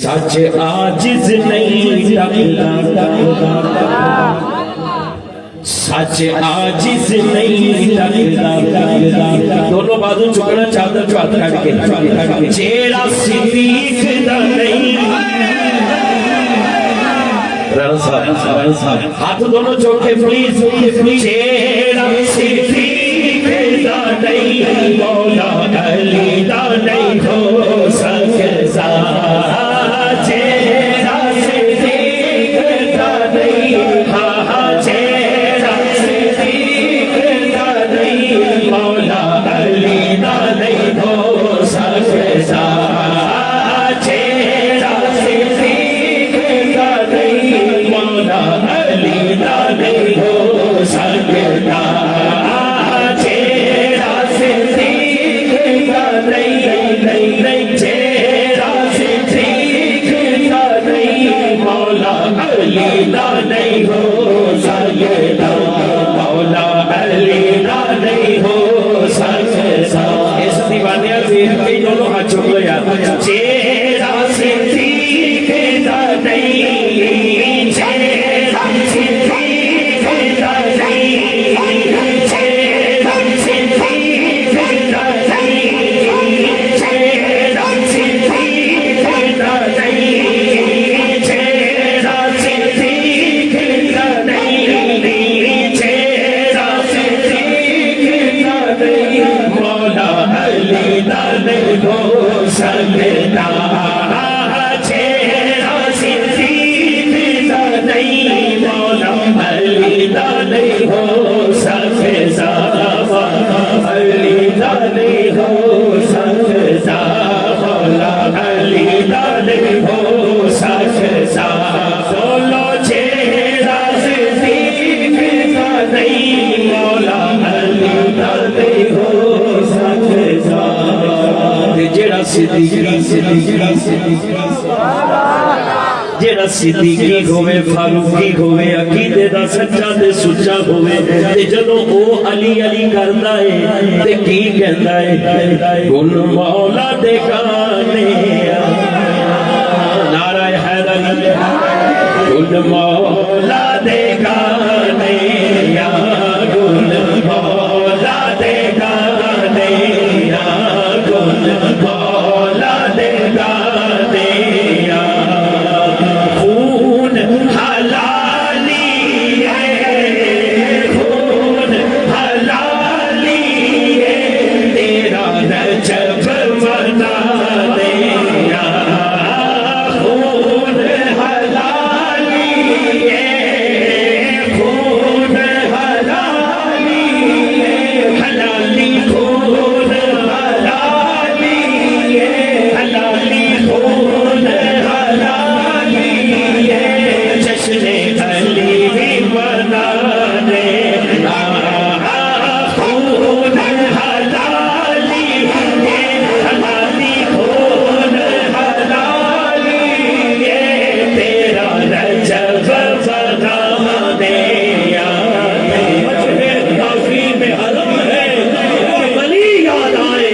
سچ عاجز نہیں ٹکتا، سچ عاجز نہیں ٹکتا، دونوں بازو چکنا چادر جو ہاتھ کھڑ کے جیڑا صدیق دا نہیں، ہاتھ دونوں چوکے پلیز، جیڑا صدیق دا نہیں مولا علی دا نہیں ہو سکتا، جیڑا صدیق دا نہیں، ہاں جیڑا صدیق دا نہیں مولا علی دا نہیں ہو سکتا، جیڑا صدیق دا نہیں مولا علی دا نہیں ہو سکتا، جیڑا صدیق دا نہیں، جیڑا صدیق دا نہیں مولا علی دا نہیں ہو سکتا، مولا علی دا نہیں ہو سکتا۔ اس دیوانیاں دیکھ کے دونوں ہاتھ چک لو یار، جیڑا صدیق دا نہیں، جیڑا صدیق دا نہیں، جیڑا صدیق دا نہیں، جیڑا صدیق دا نہیں، جیڑا صدیق دا نہیں، جیڑا صدیق دا نہیں مولا علی دا نہیں ہو سکتا، جیڑا صدیق دا نہیں مولا علی دا نہیں ہو سکتا، علی دا نہیں ہو سکتا، مولا علی دا نہیں ہو سکتا، بولو جیڑا صدیق دا نہیں مولا علی دا نہیں ہو سکتا، جیڑا جیڑا صدیقی ہوئے، فاروقی ہوئے، عقیدے دا سچا تے سچا ہوئے، تے جدوں او علی علی کردا ہے تے کی کہندا ہے، گل مولا دے گانے، نعرہ حیدری، گل مولا دے گانے، گل مولا دے گانے، گل مولا دے گانے، خون حلالی ہے، خون حلالی ہے، تیرا رجب منانے، خون حلالی ہے، خون حلالی ہے، حلالی خون حلالی ہے، حلالی خون حلالی ہے، جشن علی منانے، خون حلالی ہے، حلالی خون حلالی ہے، تیرا رجب منانے، تعظیم حرم ہے کہ ولی یاد آئے،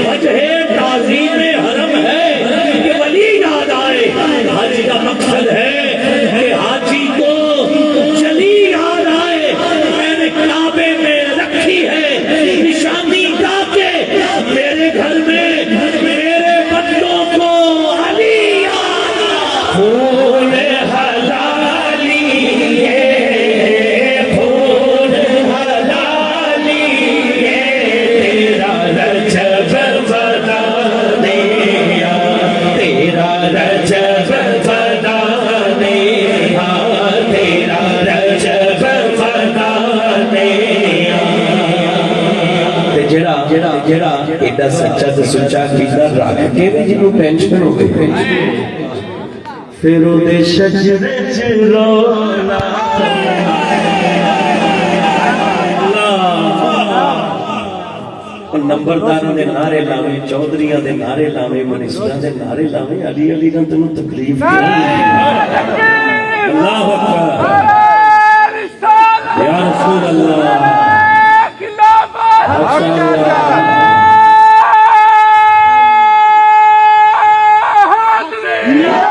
وجہ تعظیم حرم ہے کہ ولی یاد آئے، حج کا مقصد ہے کہ حاجی کو چلی یاد آئے، میں نے کعبے میں رکھی ہے نشانی تاکہ میرے گھر میں میرے بندوں کو علی یاد آئے، خون حلالی ہے، خون حلالی ہے، تیرا رجب منانے، تیرا رجب منانے، تیرا رجب منانے، جڑا ایڈا سچا تے سچا عقیدہ رکھ کے بھی جنوں ٹینشن ہوے، پھر او دے شجرے چ رونا، نمبرداراں دے نعرے لاویں، چودھریاں دے نعرے لاویں، منیسٹراں دے نعرے لاویں، علی علی نال تینوں تکلیف اللہ اکبر یا رسول اللہ، Yeah.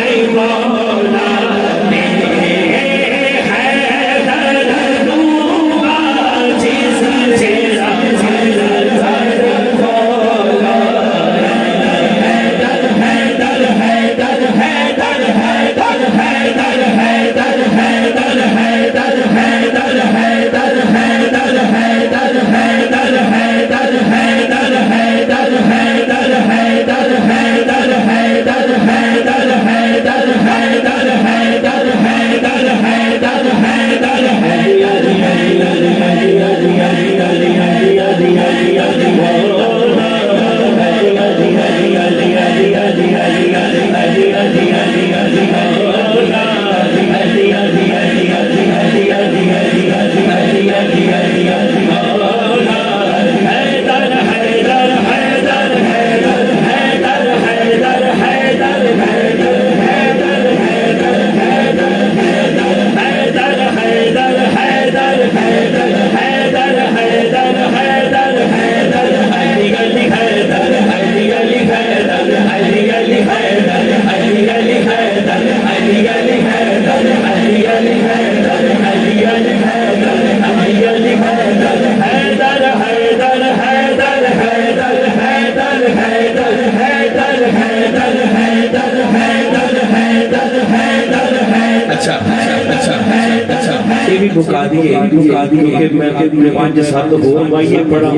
کیونکہ میں 5-7 ہور مائیے پڑھا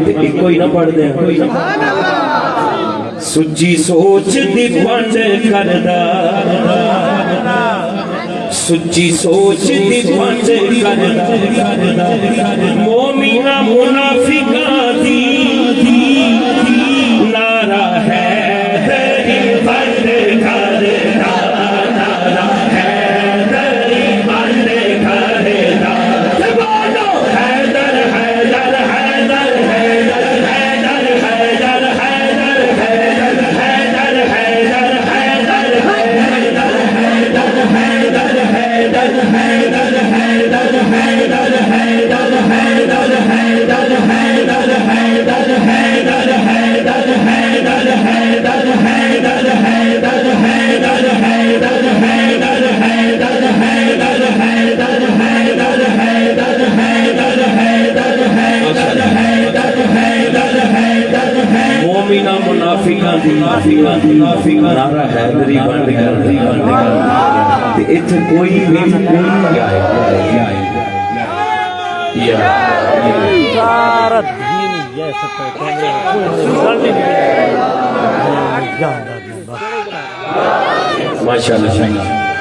ایک کوئی نہ پڑھ دیں سچی سوچ دی پنج کردا سچی سوچ دی پنج کردا مومنہ منافقہ دی نعرہ ہے تیری بند کردا نعرہ ہے تیری بند کردا بولو حیدر حیدر حیدر حیدر حیدر حیدر حیدر حیدر حیدر حیدر مومنہ منافقہ دی نعرہ حیدری بند کر دی اتھے کوئی بھی ماشاءاللہ